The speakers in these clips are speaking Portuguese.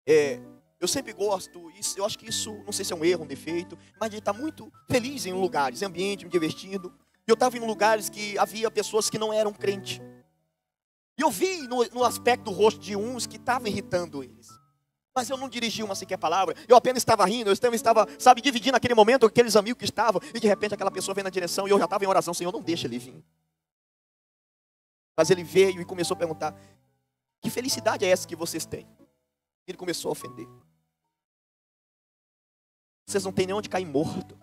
É, eu sempre gosto, isso, eu acho que isso, não sei se é um erro, um defeito, mas de estar muito feliz em lugares, em ambiente, me divertindo. E eu estava em lugares que havia pessoas que não eram crentes. E eu vi no aspecto do rosto de uns que estava irritando eles. Mas eu não dirigi uma sequer palavra. Eu apenas estava rindo, eu estava, sabe, dividindo aquele momento com aqueles amigos que estavam. E de repente aquela pessoa veio na direção e eu já estava em oração. Senhor, não deixa ele vir. Mas ele veio e começou a perguntar: que felicidade é essa que vocês têm? Ele começou a ofender. Vocês não têm nem onde cair morto.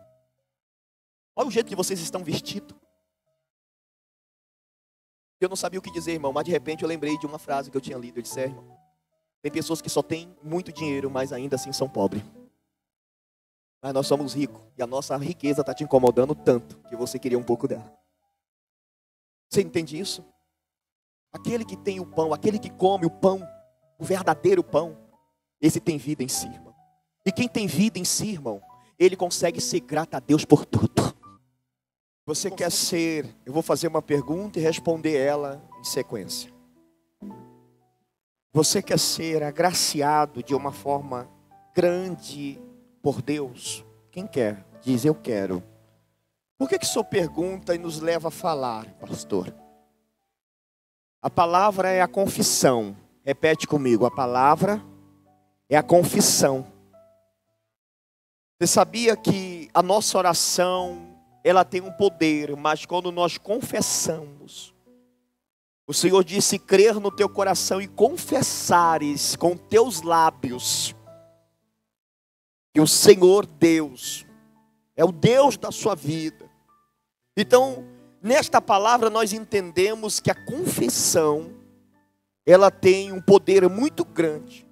Olha o jeito que vocês estão vestidos. Eu não sabia o que dizer, irmão, mas de repente eu lembrei de uma frase que eu tinha lido. Eu disse: irmão, tem pessoas que só têm muito dinheiro, mas ainda assim são pobres. Mas nós somos ricos. E a nossa riqueza está te incomodando tanto que você queria um pouco dela. Você entende isso? Aquele que tem o pão, aquele que come o pão, o verdadeiro pão, esse tem vida em si, irmão. E quem tem vida em si, irmão, ele consegue ser grato a Deus por tudo. Você quer ser... Eu vou fazer uma pergunta e responder ela em sequência. Você quer ser agraciado de uma forma grande por Deus? Quem quer? Diz: eu quero. Por que o senhor pergunta e nos leva a falar, pastor? A palavra é a confissão. Repete comigo: a palavra é a confissão. Você sabia que a nossa oração, ela tem um poder, mas quando nós confessamos, o Senhor disse: crer no teu coração e confessares com teus lábios que o Senhor Deus é o Deus da sua vida. Então, nesta palavra nós entendemos que a confissão, ela tem um poder muito grande.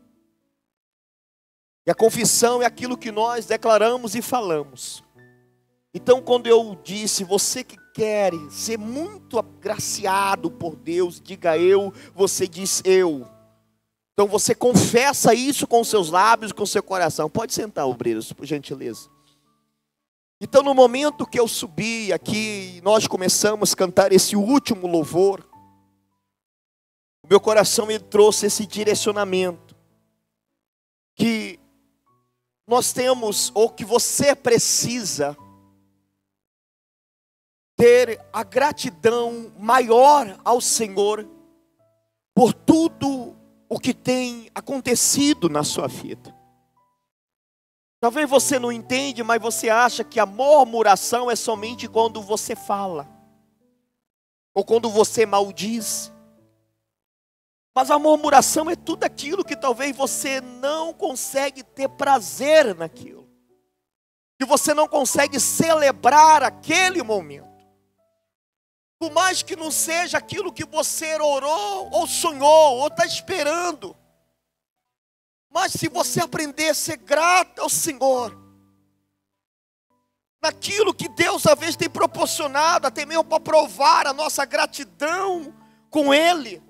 E a confissão é aquilo que nós declaramos e falamos. Então, quando eu disse: você que quer ser muito agraciado por Deus, diga eu, você diz eu. Então você confessa isso com os seus lábios, com o seu coração. Pode sentar, obreiros, por gentileza. Então, no momento que eu subi aqui, nós começamos a cantar esse último louvor, o meu coração me trouxe esse direcionamento. Que nós temos, ou que você precisa ter a gratidão maior ao Senhor por tudo o que tem acontecido na sua vida. Talvez você não entende, mas você acha que a murmuração é somente quando você fala, ou quando você maldiz. Mas a murmuração é tudo aquilo que talvez você não consegue ter prazer naquilo, que você não consegue celebrar aquele momento. Por mais que não seja aquilo que você orou, ou sonhou, ou está esperando. Mas se você aprender a ser grato ao Senhor, naquilo que Deus às vezes tem proporcionado, até mesmo para provar a nossa gratidão com Ele,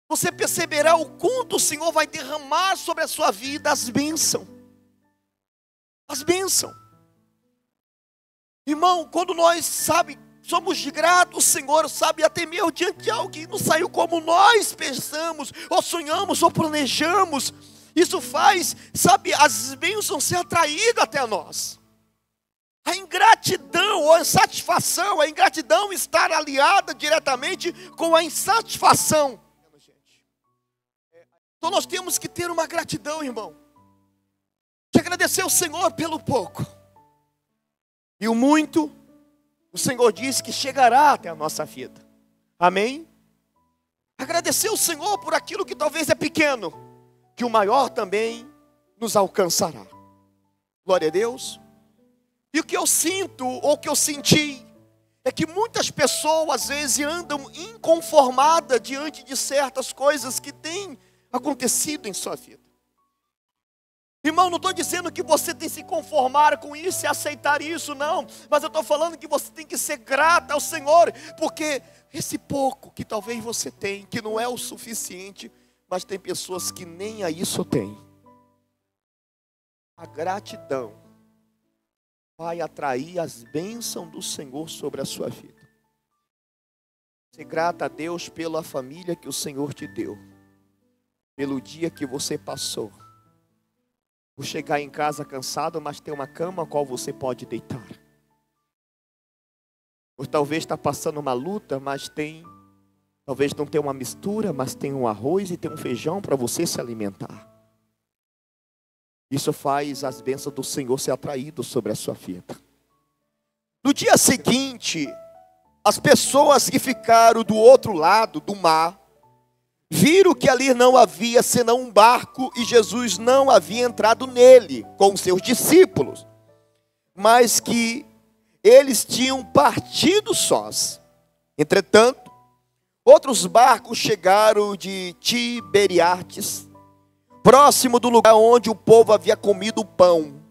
você perceberá o quanto o Senhor vai derramar sobre a sua vida as bênçãos. As bênçãos. Irmão, quando nós, somos gratos ao Senhor, até mesmo diante de algo que não saiu como nós pensamos, ou sonhamos, ou planejamos, isso faz, as bênçãos ser atraídas até nós. A ingratidão ou a insatisfação, a ingratidão estar aliada diretamente com a insatisfação. Então nós temos que ter uma gratidão, irmão, de agradecer ao Senhor pelo pouco, e o muito, o Senhor diz que chegará até a nossa vida. Amém? Agradecer ao Senhor por aquilo que talvez é pequeno, que o maior também nos alcançará. Glória a Deus. E o que eu sinto, ou o que eu senti, é que muitas pessoas às vezes andam inconformadas diante de certas coisas que têm acontecido em sua vida. Irmão, não estou dizendo que você tem que se conformar com isso e aceitar isso, não. Mas eu estou falando que você tem que ser grato ao Senhor, porque esse pouco que talvez você tem, que não é o suficiente, mas tem pessoas que nem a isso têm. A gratidão vai atrair as bênçãos do Senhor sobre a sua vida. Ser grata a Deus pela família que o Senhor te deu. pelo dia que você passou. Por chegar em casa cansado, mas ter uma cama a qual você pode deitar. Ou talvez está passando uma luta, mas talvez não tenha uma mistura, mas tem um arroz e tem um feijão para você se alimentar. Isso faz as bênçãos do Senhor ser atraídas sobre a sua vida. No dia seguinte, as pessoas que ficaram do outro lado do mar, viram que ali não havia senão um barco e Jesus não havia entrado nele com os seus discípulos, mas que eles tinham partido sós. Entretanto, outros barcos chegaram de Tiberiades, próximo do lugar onde o povo havia comido o pão,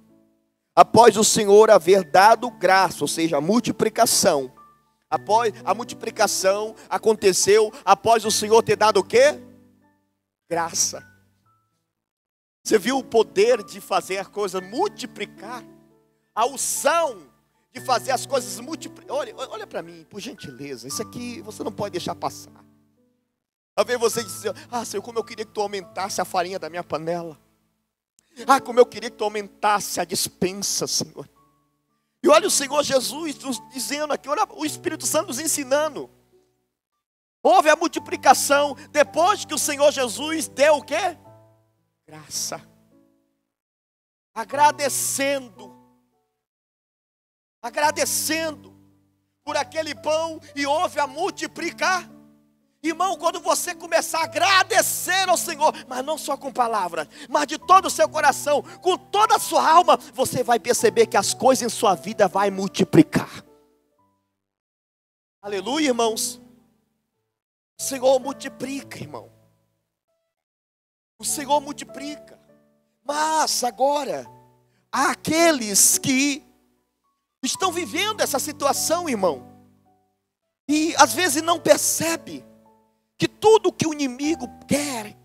após o Senhor haver dado graça, ou seja, a multiplicação. Após a multiplicação aconteceu após o Senhor ter dado o quê? Graça. Você viu o poder de fazer a coisa multiplicar? A unção de fazer as coisas multiplicar. Olha para mim, por gentileza. Isso aqui você não pode deixar passar. Talvez você dizer, Senhor, como eu queria que tu aumentasse a farinha da minha panela. Como eu queria que tu aumentasse a despensa, Senhor. E olha o Senhor Jesus nos dizendo aqui, olha o Espírito Santo nos ensinando. Houve a multiplicação depois que o Senhor Jesus deu o quê? Graça. Agradecendo por aquele pão e houve a multiplicação. Irmão, quando você começar a agradecer ao Senhor, mas não só com palavras, mas de todo o seu coração, com toda a sua alma, você vai perceber que as coisas em sua vida vão multiplicar. Aleluia, irmãos. O Senhor multiplica, irmão. O Senhor multiplica. Mas agora, há aqueles que estão vivendo essa situação, irmão, e às vezes não percebe que tudo que o inimigo quer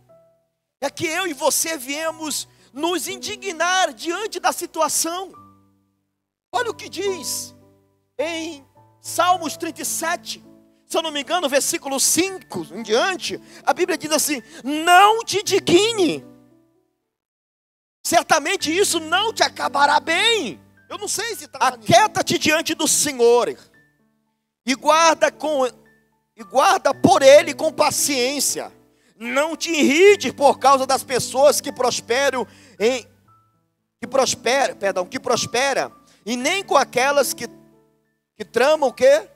é que eu e você viemos nos indignar diante da situação. Olha o que diz em Salmos 37, se eu não me engano, versículo 5 em diante, a Bíblia diz assim: não te indigne, certamente isso não te acabará bem. Eu não sei se está. Aquieta-te diante do Senhor e guarda por ele com paciência. Não te irrite por causa das pessoas que prosperam e nem com aquelas que tramam o quê?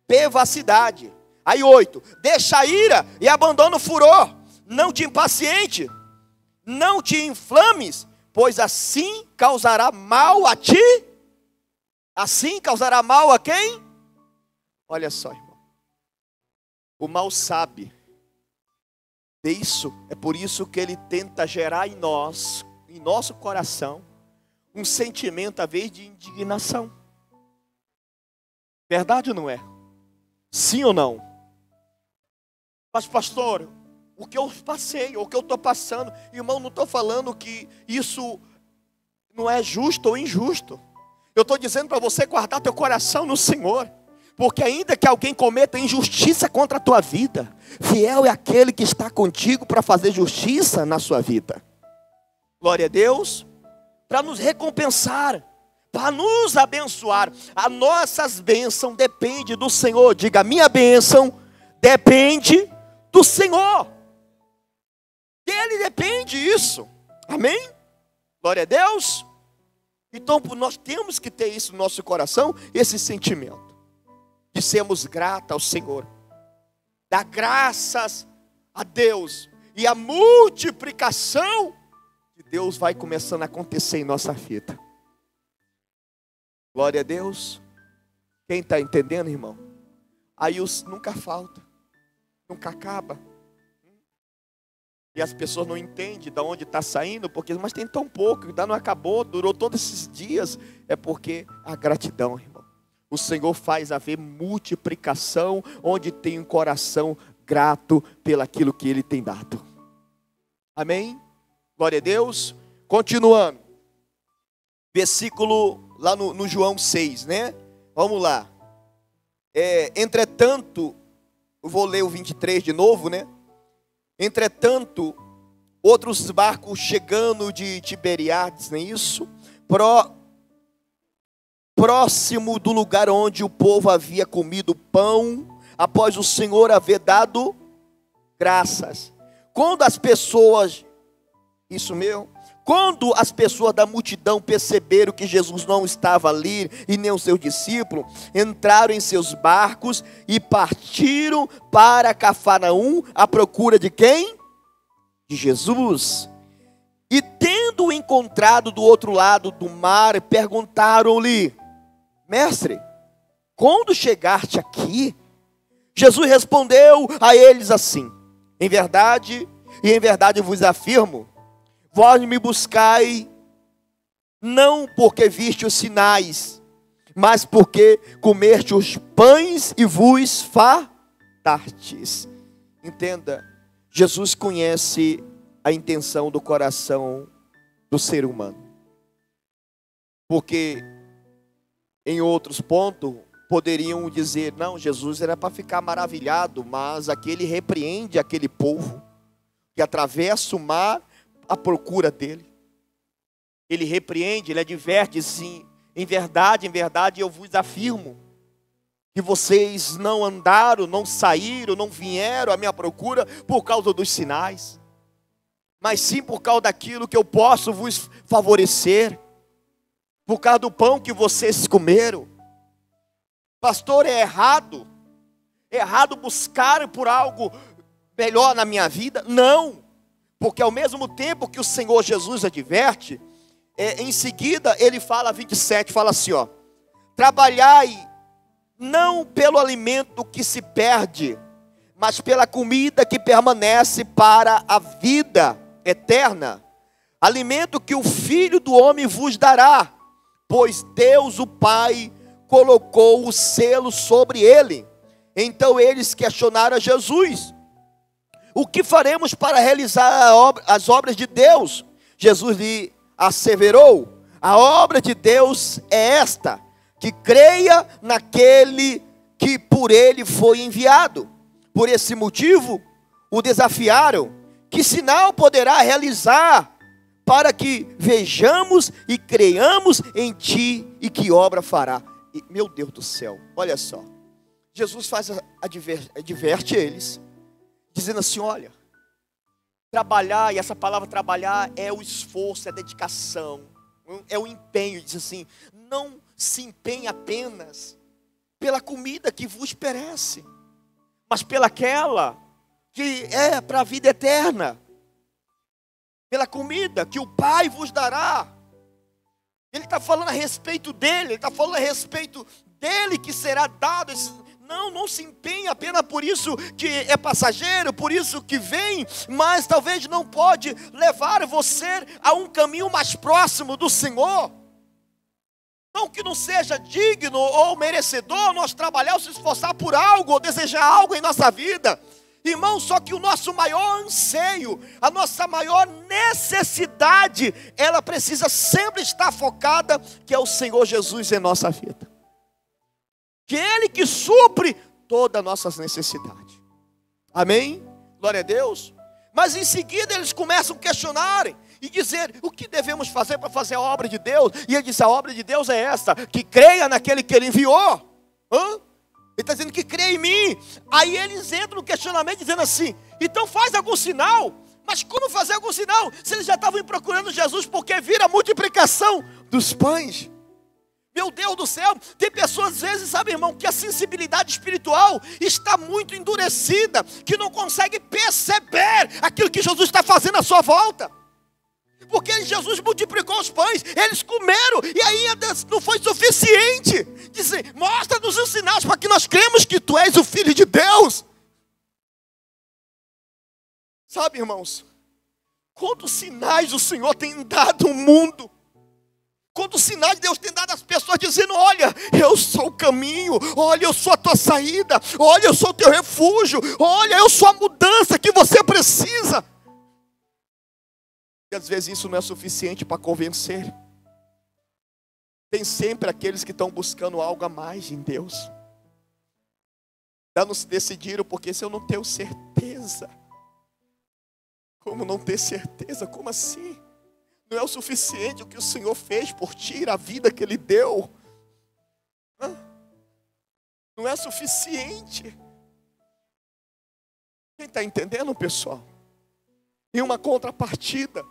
Perversidade. Aí 8, deixa a ira e abandona o furor. Não te impaciente, não te inflames, pois assim causará mal a ti. Assim causará mal a quem? Olha só, irmão. O mal sabe disso, é por isso que ele tenta gerar em nós, em nosso coração, um sentimento, às vezes, de indignação. Verdade ou não é? Sim ou não? Mas pastor, o que eu passei, o que eu estou passando, irmão, não estou falando que isso não é justo ou injusto. Eu estou dizendo para você guardar teu coração no Senhor. Porque ainda que alguém cometa injustiça contra a tua vida, fiel é aquele que está contigo para fazer justiça na sua vida. Glória a Deus. Para nos recompensar, para nos abençoar. As nossas bênçãos dependem do Senhor. Diga, minha bênção depende do Senhor. Dele depende isso. Amém? Glória a Deus. Então nós temos que ter isso no nosso coração, esse sentimento de sermos gratos ao Senhor, dar graças a Deus, e a multiplicação de Deus vai começando a acontecer em nossa vida. Glória a Deus. Quem está entendendo, irmão? Aí nunca falta, nunca acaba. E as pessoas não entendem de onde está saindo, porque mas tem tão pouco, ainda não acabou, durou todos esses dias. É porque a gratidão, irmão. O Senhor faz haver multiplicação onde tem um coração grato pelaquilo que Ele tem dado. Amém? Glória a Deus. Continuando. Versículo lá no João 6, né? Vamos lá. Entretanto, eu vou ler o 23 de novo, né? Entretanto, outros barcos chegando de Tiberíades, não é isso? Próximo do lugar onde o povo havia comido pão, após o Senhor haver dado graças. Quando as pessoas, isso mesmo, quando as pessoas da multidão perceberam que Jesus não estava ali e nem os seus discípulos, entraram em seus barcos e partiram para Cafarnaum à procura de quem? De Jesus. E tendo encontrado do outro lado do mar, perguntaram-lhe: Mestre, quando chegaste aqui? Jesus respondeu a eles assim: em verdade vos afirmo, vós me buscai, não porque viste os sinais, mas porque comeste os pães e vos fartastes. Entenda, Jesus conhece a intenção do coração do ser humano. Porque em outros pontos poderiam dizer: não, Jesus era para ficar maravilhado, mas aqui ele repreende aquele povo que atravessa o mar à procura dele. Ele repreende, ele adverte assim: em verdade eu vos afirmo que vocês não andaram, não saíram, não vieram à minha procura por causa dos sinais, mas sim por causa daquilo que eu posso vos favorecer, por causa do pão que vocês comeram. Pastor, é errado buscar por algo melhor na minha vida? Não, porque ao mesmo tempo que o Senhor Jesus adverte, em seguida ele fala, 27, fala assim, ó: trabalhai não pelo alimento que se perde, mas pela comida que permanece para a vida eterna, alimento que o Filho do Homem vos dará, pois Deus o Pai colocou o selo sobre ele. Então eles questionaram a Jesus: o que faremos para realizar as obras de Deus? Jesus lhe asseverou: a obra de Deus é esta, que creia naquele que por ele foi enviado. Por esse motivo o desafiaram: que sinal poderá realizar para que vejamos e creiamos em ti, e que obra fará? E, meu Deus do céu, olha só, Jesus adverte eles, dizendo assim: olha, trabalhar, e essa palavra trabalhar é o esforço, é a dedicação, é o empenho. Diz assim: não se empenhe apenas pela comida que vos perece, mas pelaquela que é para a vida eterna, pela comida que o Pai vos dará. Ele está falando a respeito dele, ele está falando a respeito dele que será dado. Não se empenhe apenas por isso que é passageiro, por isso que vem, mas talvez não pode levar você a um caminho mais próximo do Senhor. Não que não seja digno ou merecedor nós trabalhar ou se esforçar por algo, ou desejar algo em nossa vida, irmão, só que o nosso maior anseio, a nossa maior necessidade, ela precisa sempre estar focada, que é o Senhor Jesus em nossa vida. Que Ele que supre todas as nossas necessidades. Amém? Glória a Deus. Mas em seguida eles começam a questionar e dizer: o que devemos fazer para fazer a obra de Deus? E ele disse: a obra de Deus é esta, que creia naquele que Ele enviou. Ele está dizendo que crê em mim. Aí eles entram no questionamento dizendo assim: então faz algum sinal. Mas como fazer algum sinal se eles já estavam procurando Jesus porque viram a multiplicação dos pães? Meu Deus do céu, tem pessoas às vezes, sabe, irmão, que a sensibilidade espiritual está muito endurecida, que não consegue perceber aquilo que Jesus está fazendo à sua volta. Porque Jesus multiplicou os pães, eles comeram e ainda não foi suficiente. Dizem: mostra-nos os sinais para que nós cremos que tu és o Filho de Deus. Sabe, irmãos, quantos sinais o Senhor tem dado ao mundo? Quantos sinais Deus tem dado às pessoas dizendo: olha, eu sou o caminho, olha, eu sou a tua saída, olha, eu sou o teu refúgio, olha, eu sou a mudança que você precisa. E às vezes isso não é suficiente para convencer. Tem sempre aqueles que estão buscando algo a mais em Deus. Já não se decidiram, porque se eu não tenho certeza, Como não ter certeza? Como assim? Não é o suficiente o que o Senhor fez por ti, a vida que Ele deu? Não é suficiente. Quem está entendendo, pessoal? Em uma contrapartida,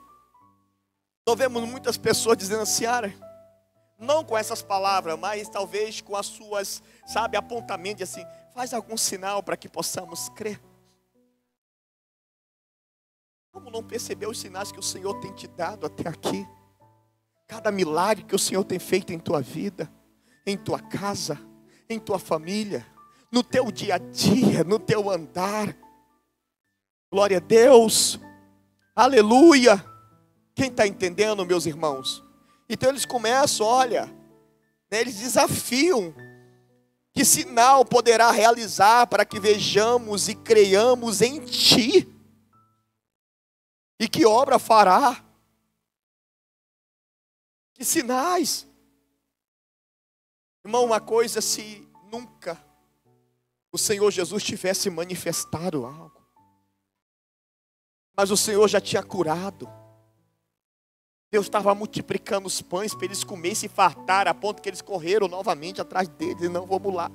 nós vemos muitas pessoas dizendo assim, não com essas palavras, mas talvez com as suas, apontamentos assim, faz algum sinal para que possamos crer. Como não perceber os sinais que o Senhor tem te dado até aqui? Cada milagre que o Senhor tem feito em tua vida, em tua casa, em tua família, no teu dia a dia, no teu andar. Glória a Deus. Aleluia. Quem está entendendo, meus irmãos? Então eles começam, eles desafiam. Que sinal poderá realizar para que vejamos e creiamos em ti? E que obra fará? Que sinais? Irmão, uma coisa, se nunca o Senhor Jesus tivesse manifestado algo, mas o Senhor já tinha curado. Deus estava multiplicando os pães para eles comerem e se fartar, a ponto que eles correram novamente atrás deles e não, vamos lá.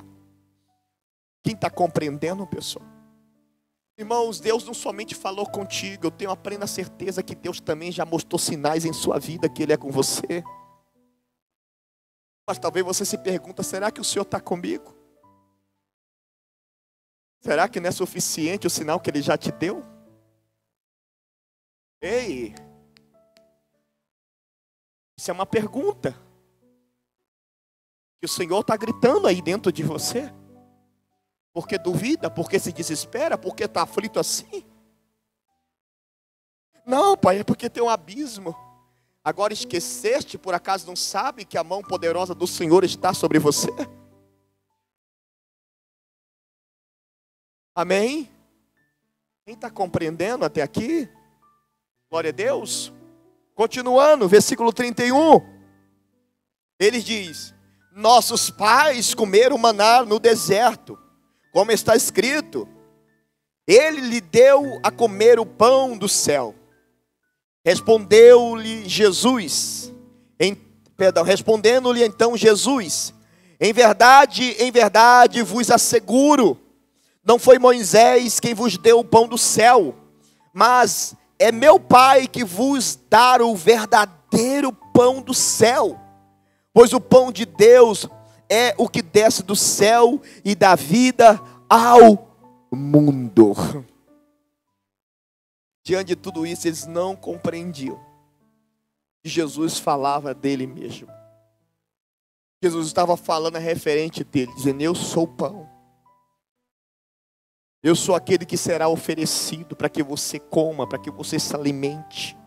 Quem está compreendendo, pessoal? Irmãos, Deus não somente falou contigo, eu tenho a plena certeza que Deus também já mostrou sinais em sua vida que Ele é com você. Mas talvez você se pergunta, será que o Senhor está comigo? Será que não é suficiente o sinal que Ele já te deu? Ei! Isso é uma pergunta que o Senhor está gritando aí dentro de você. Porque duvida, porque se desespera, porque está aflito assim. Não, pai, é porque tem um abismo. Agora esqueceste, por acaso não sabe que a mão poderosa do Senhor está sobre você? Amém? Quem está compreendendo até aqui? Glória a Deus. Continuando, versículo 31. Ele diz: nossos pais comeram maná no deserto, como está escrito, Ele lhe deu a comer o pão do céu. Respondendo-lhe então Jesus, em verdade vos asseguro, não foi Moisés quem vos deu o pão do céu, mas é meu Pai que vos dá o verdadeiro pão do céu. Pois o pão de Deus é o que desce do céu e dá vida ao mundo. Diante de tudo isso, eles não compreendiam que Jesus falava dele mesmo. Jesus estava falando a referente dele, dizendo: eu sou o pão. Eu sou aquele que será oferecido para que você coma, para que você se alimente.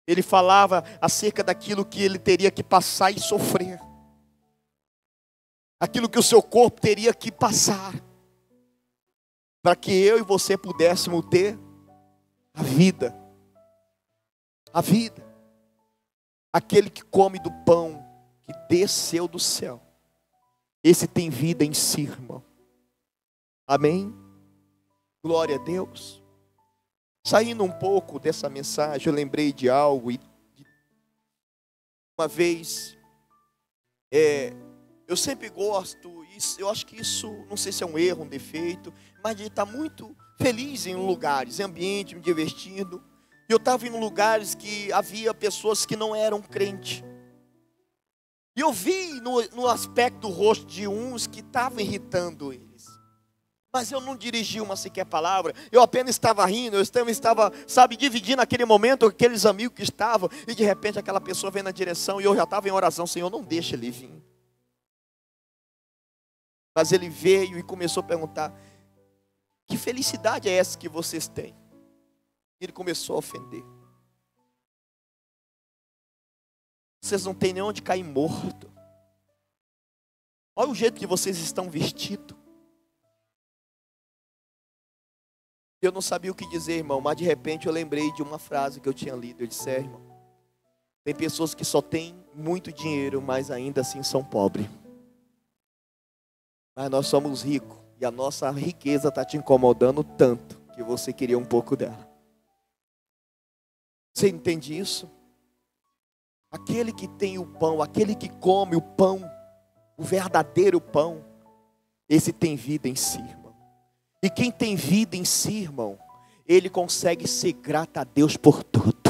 Ele falava acerca daquilo que ele teria que passar e sofrer. Aquilo que o seu corpo teria que passar. Para que eu e você pudéssemos ter a vida. A vida. Aquele que come do pão que desceu do céu. Esse tem vida em si, irmão. Amém? Glória a Deus. Saindo um pouco dessa mensagem, eu lembrei de algo. Uma vez, eu sempre gosto, eu acho que isso, não sei se é um erro, um defeito, mas de estar muito feliz em lugares, em ambiente, me divertindo. E eu estava em lugares que havia pessoas que não eram crentes. E eu vi no aspecto do rosto de uns que estavam irritando eles. Mas eu não dirigi uma sequer palavra. Eu apenas estava rindo. Eu estava, dividindo aquele momento com aqueles amigos que estavam. E de repente aquela pessoa vem na direção. E eu já estava em oração. Senhor, não deixa ele vir. Mas ele veio e começou a perguntar: que felicidade é essa que vocês têm? Ele começou a ofender. Vocês não têm nem onde cair morto. Olha o jeito que vocês estão vestidos. Eu não sabia o que dizer, irmão, mas de repente eu lembrei de uma frase que eu tinha lido. Eu disse: irmão, tem pessoas que só têm muito dinheiro, mas ainda assim são pobres. Mas nós somos ricos, e a nossa riqueza está te incomodando tanto, que você queria um pouco dela. Você entende isso? Aquele que tem o pão, aquele que come o pão, o verdadeiro pão, esse tem vida em si, irmão. E quem tem vida em si, irmão, ele consegue ser grato a Deus por tudo.